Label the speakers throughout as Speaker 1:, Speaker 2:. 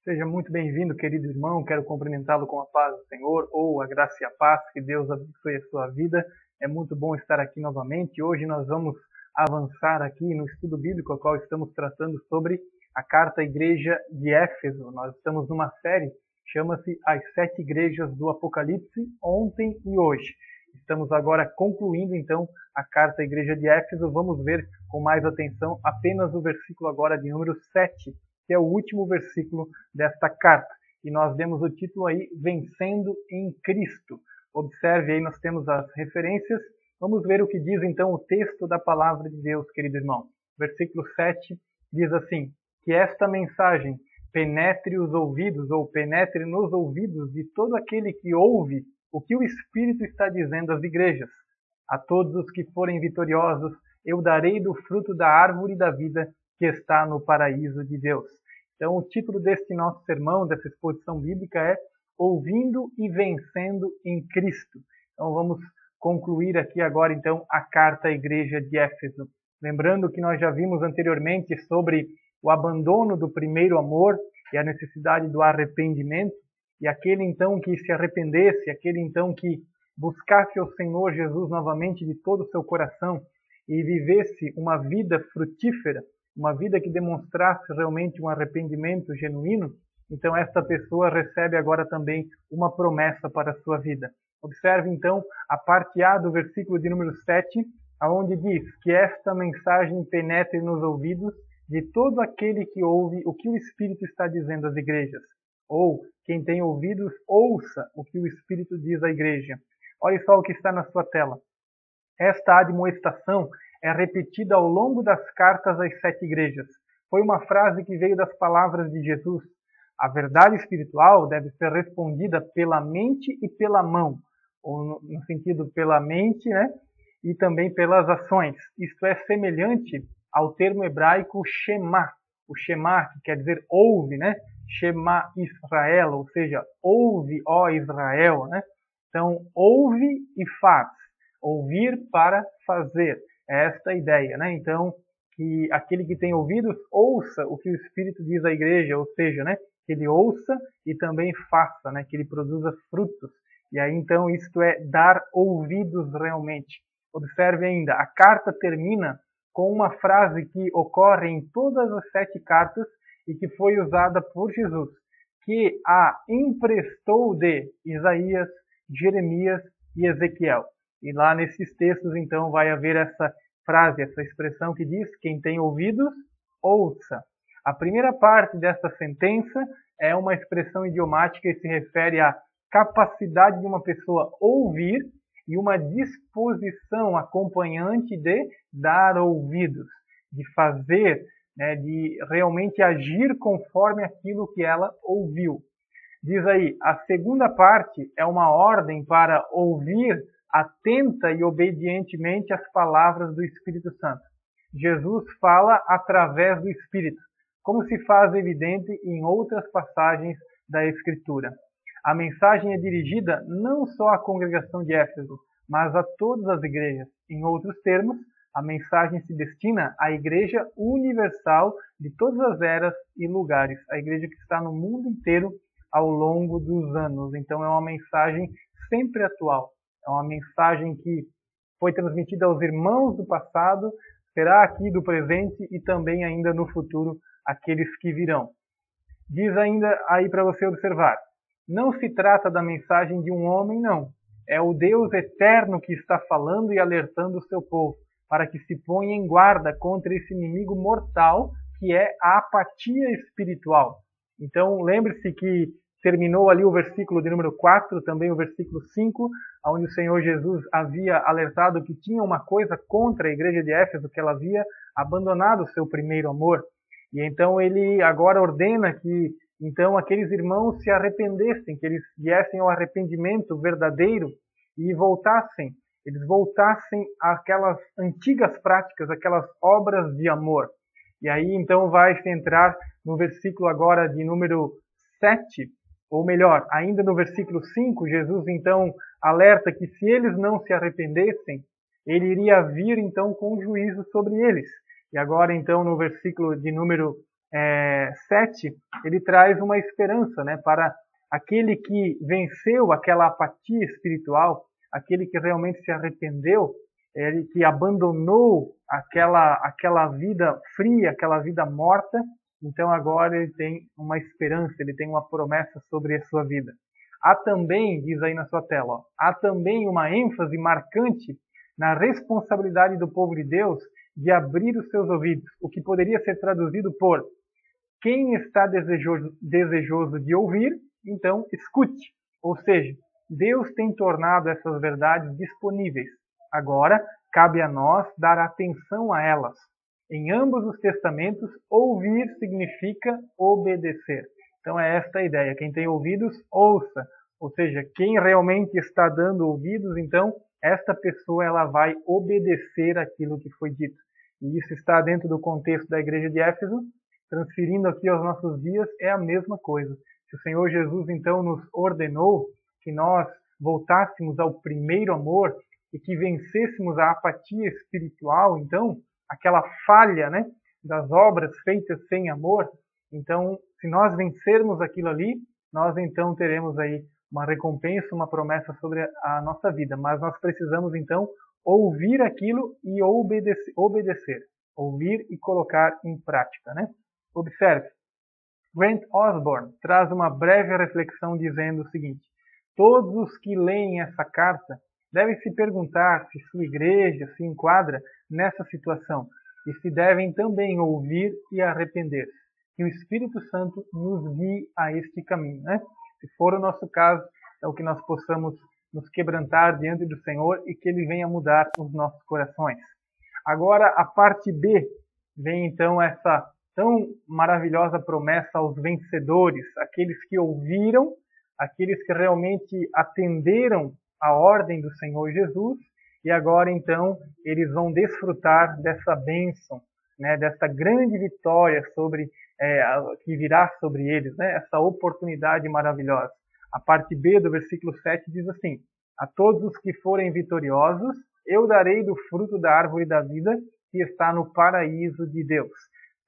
Speaker 1: Seja muito bem-vindo, querido irmão. Quero cumprimentá-lo com a paz do Senhor, ou a graça e a paz, que Deus abençoe a sua vida. É muito bom estar aqui novamente. Hoje nós vamos avançar aqui no estudo bíblico, ao qual estamos tratando sobre a carta à igreja de Éfeso. Nós estamos numa série, chama-se As Sete Igrejas do Apocalipse, ontem e hoje. Estamos agora concluindo, então, a carta à igreja de Éfeso. Vamos ver com mais atenção apenas o versículo agora de número 7, que é o último versículo desta carta. E nós demos o título aí, Vencendo em Cristo. Observe aí, nós temos as referências. Vamos ver o que diz então o texto da palavra de Deus, querido irmão. Versículo 7 diz assim: que esta mensagem penetre os ouvidos, ou penetre nos ouvidos de todo aquele que ouve o que o Espírito está dizendo às igrejas. A todos os que forem vitoriosos, eu darei do fruto da árvore da vida que está no paraíso de Deus. Então, o título deste nosso sermão, dessa exposição bíblica é Ouvindo e Vencendo em Cristo. Então, vamos concluir aqui agora, então, a carta à igreja de Éfeso. Lembrando que nós já vimos anteriormente sobre o abandono do primeiro amor e a necessidade do arrependimento, e aquele, então, que se arrependesse, aquele, então, que buscasse o Senhor Jesus novamente de todo o seu coração e vivesse uma vida frutífera, uma vida que demonstrasse realmente um arrependimento genuíno, então esta pessoa recebe agora também uma promessa para a sua vida. Observe então a parte A do versículo de número 7, onde diz que esta mensagem penetre nos ouvidos de todo aquele que ouve o que o Espírito está dizendo às igrejas. Ou, quem tem ouvidos, ouça o que o Espírito diz à igreja. Olha só o que está na sua tela. Esta admoestação é repetida ao longo das cartas às sete igrejas. Foi uma frase que veio das palavras de Jesus. A verdade espiritual deve ser respondida pela mente e pela mão, ou no sentido pela mente, né? E também pelas ações. Isto é semelhante ao termo hebraico Shema. O Shema, que quer dizer ouve, né? Shema Israel, ou seja, ouve, ó Israel, né? Então, ouve e faz. Ouvir para fazer. É esta a ideia, né? Então, que aquele que tem ouvidos, ouça o que o Espírito diz à igreja, ou seja, né? Que ele ouça e também faça, né? Que ele produza frutos. E aí, então, isto é dar ouvidos realmente. Observe ainda, a carta termina com uma frase que ocorre em todas as sete cartas e que foi usada por Jesus, que a emprestou de Isaías, Jeremias e Ezequiel. E lá nesses textos, então, vai haver essa frase, essa expressão que diz: quem tem ouvidos, ouça. A primeira parte desta sentença é uma expressão idiomática e se refere à capacidade de uma pessoa ouvir e uma disposição acompanhante de dar ouvidos, de fazer, né, de realmente agir conforme aquilo que ela ouviu. Diz aí, a segunda parte é uma ordem para ouvir atenta e obedientemente as palavras do Espírito Santo. Jesus fala através do Espírito, como se faz evidente em outras passagens da Escritura. A mensagem é dirigida não só à congregação de Éfeso, mas a todas as igrejas. Em outros termos, a mensagem se destina à igreja universal de todas as eras e lugares, a igreja que está no mundo inteiro ao longo dos anos. Então é uma mensagem sempre atual. É uma mensagem que foi transmitida aos irmãos do passado, será aqui do presente e também ainda no futuro aqueles que virão. Diz ainda aí para você observar, não se trata da mensagem de um homem, não. É o Deus eterno que está falando e alertando o seu povo, para que se ponha em guarda contra esse inimigo mortal que é a apatia espiritual. Então lembre-se que terminou ali o versículo de número 4, também o versículo 5, onde o Senhor Jesus havia alertado que tinha uma coisa contra a igreja de Éfeso, que ela havia abandonado o seu primeiro amor. E então ele agora ordena que então aqueles irmãos se arrependessem, que eles viessem ao arrependimento verdadeiro e voltassem, eles voltassem àquelas antigas práticas, aquelas obras de amor. E aí então vai se entrar no versículo agora de número 7, ou melhor, ainda no versículo 5, Jesus então alerta que se eles não se arrependessem, ele iria vir então com juízo sobre eles. E agora então no versículo de número 7, ele traz uma esperança, né, para aquele que venceu aquela apatia espiritual, aquele que realmente se arrependeu, ele que abandonou aquela vida fria, aquela vida morta. Então agora ele tem uma esperança, ele tem uma promessa sobre a sua vida. Há também, diz aí na sua tela, ó, há também uma ênfase marcante na responsabilidade do povo de Deus de abrir os seus ouvidos, o que poderia ser traduzido por: quem está desejoso de ouvir, então escute. Ou seja, Deus tem tornado essas verdades disponíveis. Agora, cabe a nós dar atenção a elas. Em ambos os testamentos, ouvir significa obedecer. Então é esta a ideia. Quem tem ouvidos, ouça. Ou seja, quem realmente está dando ouvidos, então, esta pessoa ela vai obedecer aquilo que foi dito. E isso está dentro do contexto da igreja de Éfeso. Transferindo aqui aos nossos dias, é a mesma coisa. Se o Senhor Jesus, então, nos ordenou que nós voltássemos ao primeiro amor e que vencêssemos a apatia espiritual, então, aquela falha, né, das obras feitas sem amor, então, se nós vencermos aquilo ali, nós então teremos aí uma recompensa, uma promessa sobre a nossa vida. Mas nós precisamos, então, ouvir aquilo e obedecer. Ouvir e colocar em prática, né? Observe, Grant Osborne traz uma breve reflexão dizendo o seguinte: todos os que leem essa carta devem se perguntar se sua igreja se enquadra nessa situação e se devem também ouvir e arrepender-se. Que o Espírito Santo nos guie a este caminho, né? Se for o nosso caso, é o que nós possamos nos quebrantar diante do Senhor e que Ele venha mudar os nossos corações. Agora, a parte B, vem então essa tão maravilhosa promessa aos vencedores, aqueles que ouviram, aqueles que realmente atenderam a ordem do Senhor Jesus, e agora então eles vão desfrutar dessa bênção, né, dessa grande vitória que virá sobre eles, né, essa oportunidade maravilhosa. A parte B do versículo 7 diz assim: a todos os que forem vitoriosos, eu darei do fruto da árvore da vida que está no paraíso de Deus.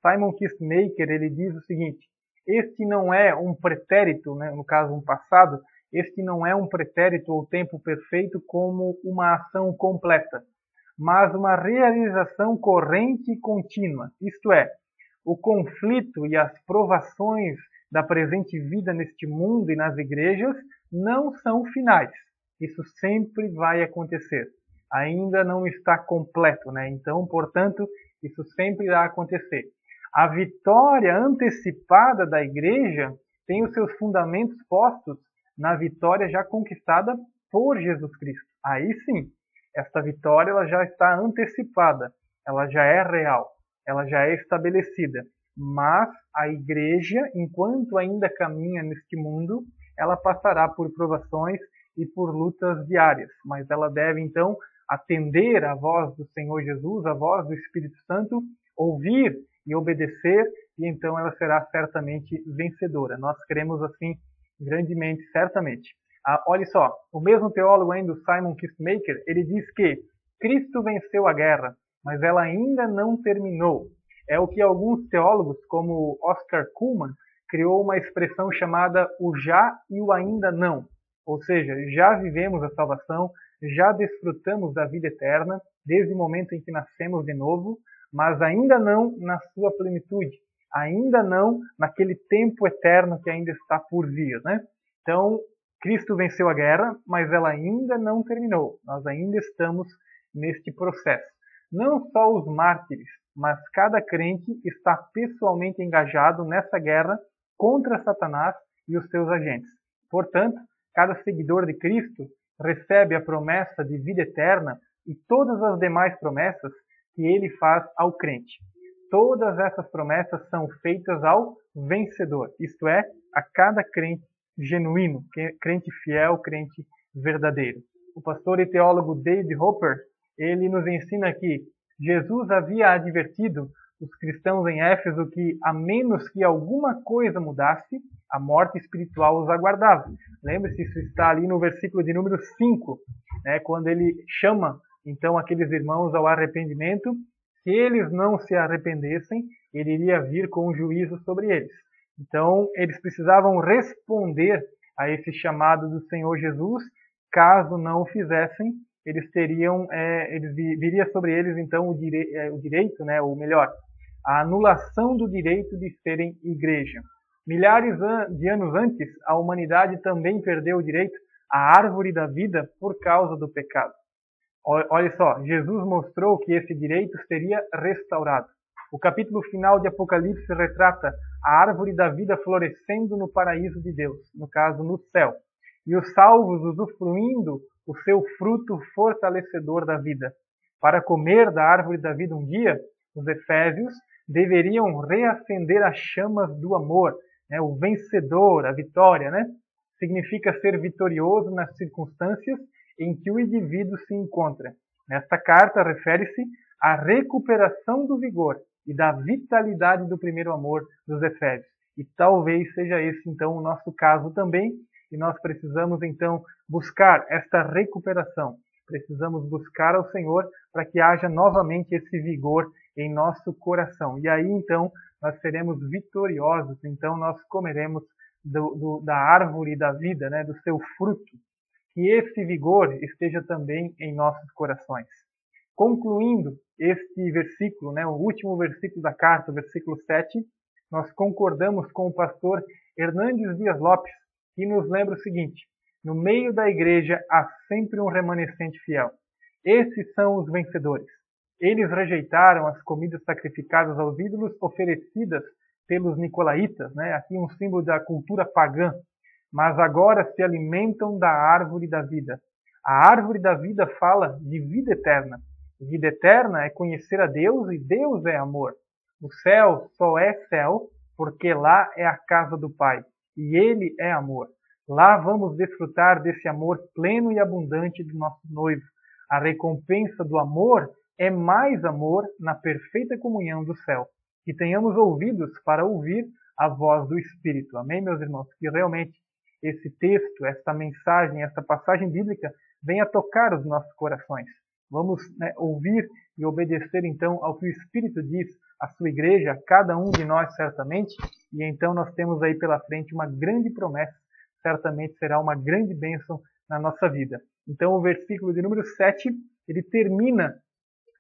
Speaker 1: Simon Kistemaker, ele diz o seguinte: este não é um pretérito, né, no caso um passado, este não é um pretérito ou tempo perfeito como uma ação completa, mas uma realização corrente e contínua. Isto é, o conflito e as provações da presente vida neste mundo e nas igrejas não são finais. Isso sempre vai acontecer. Ainda não está completo, né? Então, portanto, isso sempre irá acontecer. A vitória antecipada da igreja tem os seus fundamentos postos na vitória já conquistada por Jesus Cristo. Aí sim, esta vitória ela já está antecipada, ela já é real, ela já é estabelecida. Mas a igreja, enquanto ainda caminha neste mundo, ela passará por provações e por lutas diárias. Mas ela deve, então, atender à voz do Senhor Jesus, à voz do Espírito Santo, ouvir e obedecer, e então ela será certamente vencedora. Nós cremos assim grandemente, certamente. Olha só, o mesmo teólogo ainda, Simon Kistemaker, ele diz que Cristo venceu a guerra, mas ela ainda não terminou. É o que alguns teólogos, como Oscar Cullmann, criou uma expressão chamada o já e o ainda não. Ou seja, já vivemos a salvação, já desfrutamos da vida eterna, desde o momento em que nascemos de novo, mas ainda não na sua plenitude, ainda não naquele tempo eterno que ainda está por vir, né? Então, Cristo venceu a guerra, mas ela ainda não terminou. Nós ainda estamos neste processo. Não só os mártires, mas cada crente está pessoalmente engajado nessa guerra contra Satanás e os seus agentes. Portanto, cada seguidor de Cristo recebe a promessa de vida eterna e todas as demais promessas que ele faz ao crente. Todas essas promessas são feitas ao vencedor, isto é, a cada crente genuíno, crente fiel, crente verdadeiro. O pastor e teólogo David Hopper, ele nos ensina que Jesus havia advertido os cristãos em Éfeso que, a menos que alguma coisa mudasse, a morte espiritual os aguardava. Lembre-se, isso está ali no versículo de número 5, né, quando ele chama, então, aqueles irmãos ao arrependimento. Se eles não se arrependessem, ele iria vir com um juízo sobre eles. Então, eles precisavam responder a esse chamado do Senhor Jesus. Caso não o fizessem, viria sobre eles então o direito, né, ou melhor, a anulação do direito de serem igreja. Milhares de anos antes, a humanidade também perdeu o direito à árvore da vida por causa do pecado. Olha só, Jesus mostrou que esse direito seria restaurado. O capítulo final de Apocalipse retrata a árvore da vida florescendo no paraíso de Deus, no caso, no céu, e os salvos usufruindo o seu fruto fortalecedor da vida. Para comer da árvore da vida um dia, os efésios deveriam reacender as chamas do amor, né? O vencedor, a vitória, né? Significa ser vitorioso nas circunstâncias em que o indivíduo se encontra. Nesta carta refere-se à recuperação do vigor e da vitalidade do primeiro amor dos Efésios. E talvez seja esse, então, o nosso caso também, e nós precisamos, então, buscar esta recuperação. Precisamos buscar ao Senhor para que haja novamente esse vigor em nosso coração. E aí, então, nós seremos vitoriosos, então nós comeremos da árvore da vida, né, do seu fruto. Que esse vigor esteja também em nossos corações. Concluindo este versículo, né, o último versículo da carta, o versículo 7, nós concordamos com o pastor Hernandes Dias Lopes, que nos lembra o seguinte: no meio da igreja há sempre um remanescente fiel. Esses são os vencedores. Eles rejeitaram as comidas sacrificadas aos ídolos oferecidas pelos nicolaítas, né, aqui um símbolo da cultura pagã, mas agora se alimentam da árvore da vida. A árvore da vida fala de vida eterna. Vida eterna é conhecer a Deus e Deus é amor. O céu só é céu porque lá é a casa do Pai e Ele é amor. Lá vamos desfrutar desse amor pleno e abundante do nosso noivo. A recompensa do amor é mais amor na perfeita comunhão do céu. Que tenhamos ouvidos para ouvir a voz do Espírito. Amém, meus irmãos? Que realmente esse texto, esta mensagem, esta passagem bíblica venha tocar os nossos corações. Vamos, né, ouvir e obedecer então ao que o Espírito diz à sua igreja, a cada um de nós certamente, e então nós temos aí pela frente uma grande promessa, certamente será uma grande bênção na nossa vida. Então o versículo de número 7, ele termina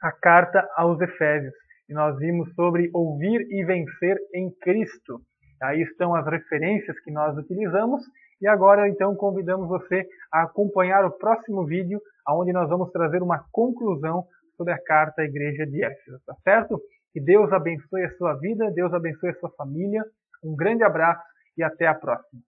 Speaker 1: a carta aos Efésios, e nós vimos sobre ouvir e vencer em Cristo. Aí estão as referências que nós utilizamos, e agora então convidamos você a acompanhar o próximo vídeo, onde nós vamos trazer uma conclusão sobre a carta à igreja de Éfeso, tá certo? Que Deus abençoe a sua vida, Deus abençoe a sua família, um grande abraço e até a próxima.